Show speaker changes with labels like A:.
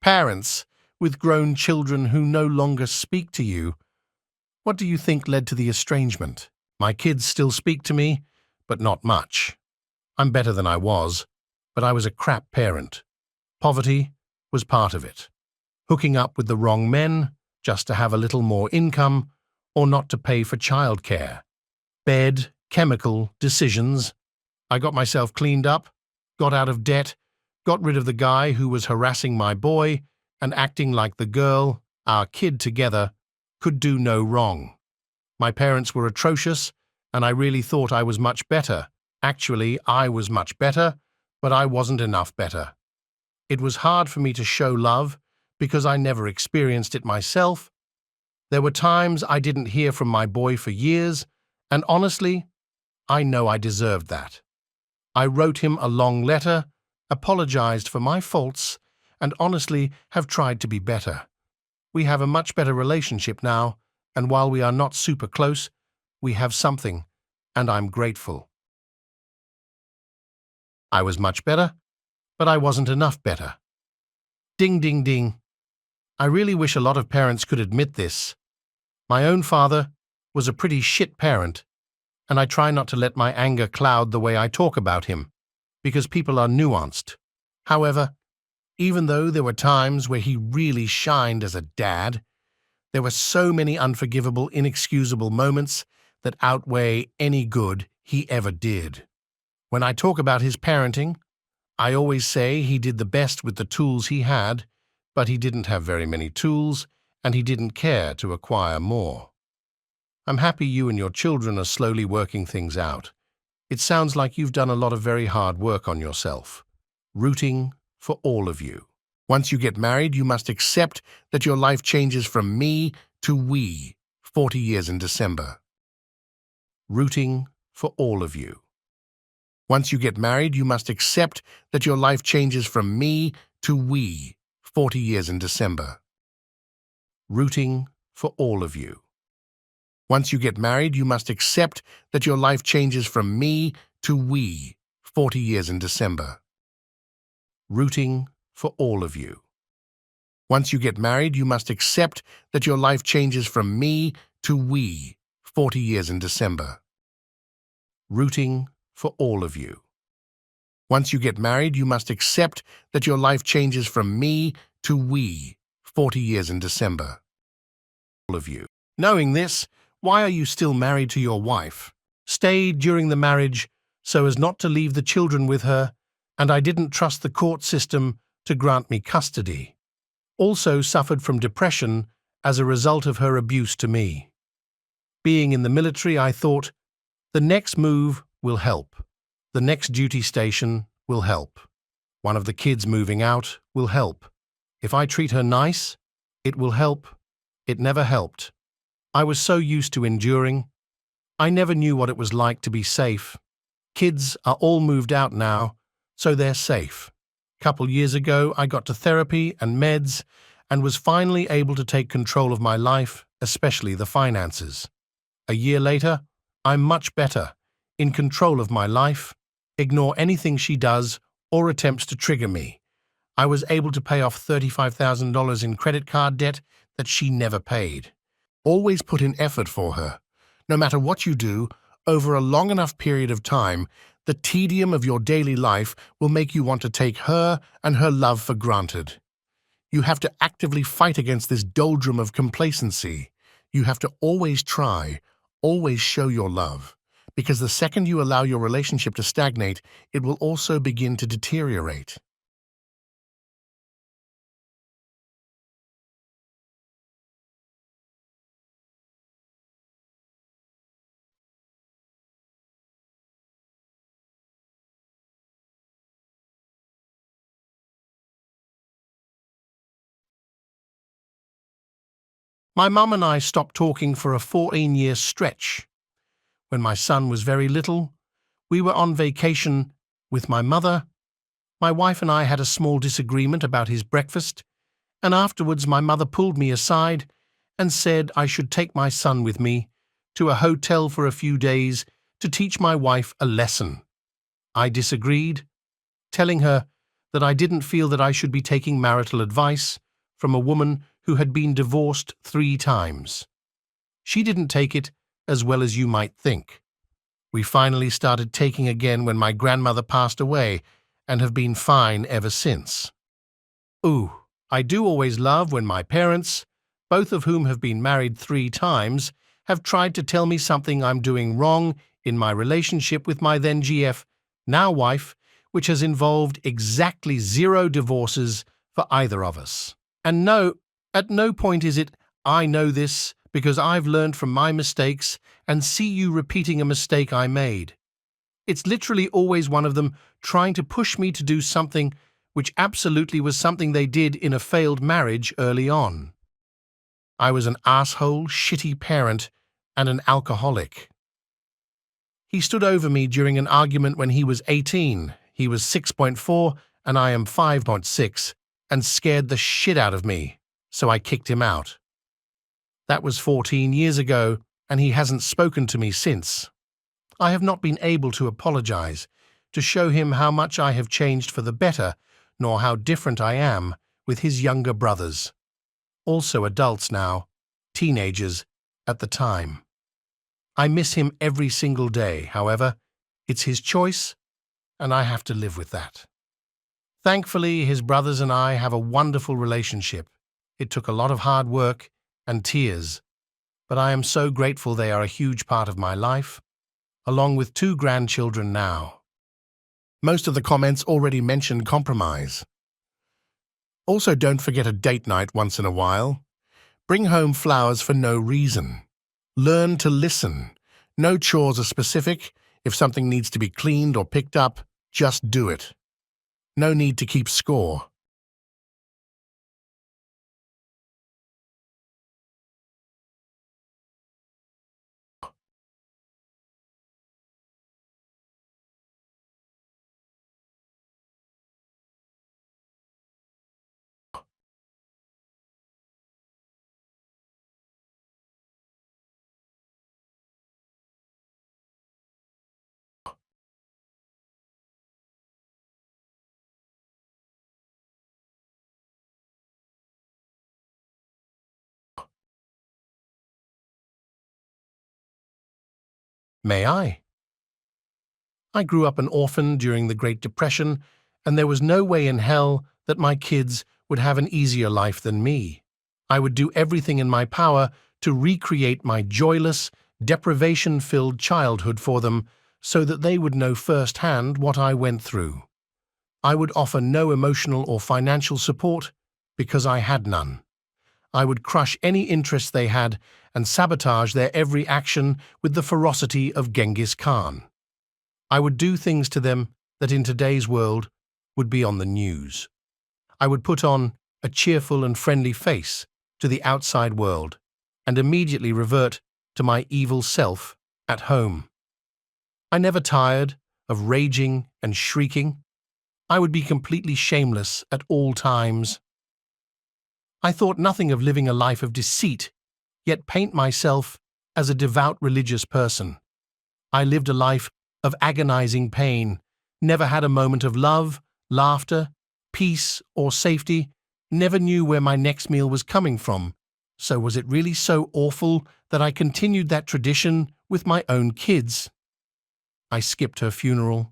A: Parents with grown children who no longer speak to you. What do you think led to the estrangement? My kids still speak to me, but not much. I'm better than I was, but I was a crap parent. Poverty was part of it. Hooking up with the wrong men just to have a little more income or not to pay for childcare. Bed, chemical, decisions. I got myself cleaned up, got out of debt, got rid of the guy who was harassing my boy and acting like the girl, our kid together, could do no wrong. My parents were atrocious, and I really thought I was much better. Actually, I was much better, but I wasn't enough better. It was hard for me to show love because I never experienced it myself. There were times I didn't hear from my boy for years, and honestly, I know I deserved that. I wrote him a long letter, apologized for my faults, and honestly have tried to be better. We have a much better relationship now, and while we are not super close, we have something, and I'm grateful. I was much better, but I wasn't enough better. Ding, ding, ding. I really wish a lot of parents could admit this. My own father was a pretty shit parent, and I try not to let my anger cloud the way I talk about him, because people are nuanced. However, even though there were times where he really shined as a dad, there were so many unforgivable, inexcusable moments that outweigh any good he ever did. When I talk about his parenting, I always say he did the best with the tools he had, but he didn't have very many tools, and he didn't care to acquire more. I'm happy you and your children are slowly working things out. It sounds like you've done a lot of very hard work on yourself. Rooting for all of you. Once you get married, you must accept that your life changes from me to we, 40 years in December. Rooting for all of you. Once you get married, you must accept that your life changes from me to we, 40 years in December. Rooting for all of you. Once you get married, you must accept that your life changes from me to we, 40 years in December. Rooting for all of you. Once you get married, you must accept that your life changes from me to we, 40 years in December. Rooting for all of you. Once you get married, you must accept that your life changes from me to we, 40 years in December. All of you. Knowing this, why are you still married to your wife? Stayed during the marriage so as not to leave the children with her, and I didn't trust the court system to grant me custody. Also suffered from depression as a result of her abuse to me. Being in the military, I thought, the next move will help. The next duty station will help. One of the kids moving out will help. If I treat her nice, it will help. It never helped. I was so used to enduring. I never knew what it was like to be safe. Kids are all moved out now, so they're safe. Couple years ago, I got to therapy and meds and was finally able to take control of my life, especially the finances. A year later, I'm much better, in control of my life, ignore anything she does or attempts to trigger me. I was able to pay off $35,000 in credit card debt that she never paid. Always put in effort for her. No matter what you do, over a long enough period of time, the tedium of your daily life will make you want to take her and her love for granted. You have to actively fight against this doldrum of complacency. You have to always try, always show your love. Because the second you allow your relationship to stagnate, it will also begin to deteriorate. My mum and I stopped talking for a 14-year stretch. When my son was very little, we were on vacation with my mother. My wife and I had a small disagreement about his breakfast, and afterwards my mother pulled me aside and said I should take my son with me to a hotel for a few days to teach my wife a lesson. I disagreed, telling her that I didn't feel that I should be taking marital advice from a woman who had been divorced 3 times. She didn't take it as well as you might think. We finally started taking again when my grandmother passed away and have been fine ever since. Ooh, I do always love when my parents, both of whom have been married 3 times, have tried to tell me something I'm doing wrong in my relationship with my then GF, now wife, which has involved exactly 0 divorces for either of us. And no, at no point is it, I know this because I've learned from my mistakes and see you repeating a mistake I made. It's literally always one of them trying to push me to do something which absolutely was something they did in a failed marriage early on. I was an asshole, shitty parent, and an alcoholic. He stood over me during an argument when he was 18. He was 6.4 and I am 5.6, and scared the shit out of me, so I kicked him out. That was 14 years ago, and he hasn't spoken to me since. I have not been able to apologize, to show him how much I have changed for the better, nor how different I am with his younger brothers. Also adults now, teenagers at the time. I miss him every single day, however, it's his choice, and I have to live with that. Thankfully, his brothers and I have a wonderful relationship. It took a lot of hard work and tears, but I am so grateful they are a huge part of my life, along with 2 grandchildren now. Most of the comments already mentioned compromise. Also, don't forget a date night once in a while. Bring home flowers for no reason. Learn to listen. No chores are specific. If something needs to be cleaned or picked up, just do it. No need to keep score. May I? I grew up an orphan during the Great Depression, and there was no way in hell that my kids would have an easier life than me. I would do everything in my power to recreate my joyless, deprivation-filled childhood for them so that they would know firsthand what I went through. I would offer no emotional or financial support because I had none. I would crush any interest they had and sabotage their every action with the ferocity of Genghis Khan. I would do things to them that in today's world would be on the news. I would put on a cheerful and friendly face to the outside world and immediately revert to my evil self at home. I never tired of raging and shrieking. I would be completely shameless at all times. I thought nothing of living a life of deceit, yet paint myself as a devout religious person. I lived a life of agonizing pain, never had a moment of love, laughter, peace, or safety, never knew where my next meal was coming from. So was it really so awful that I continued that tradition with my own kids? I skipped her funeral,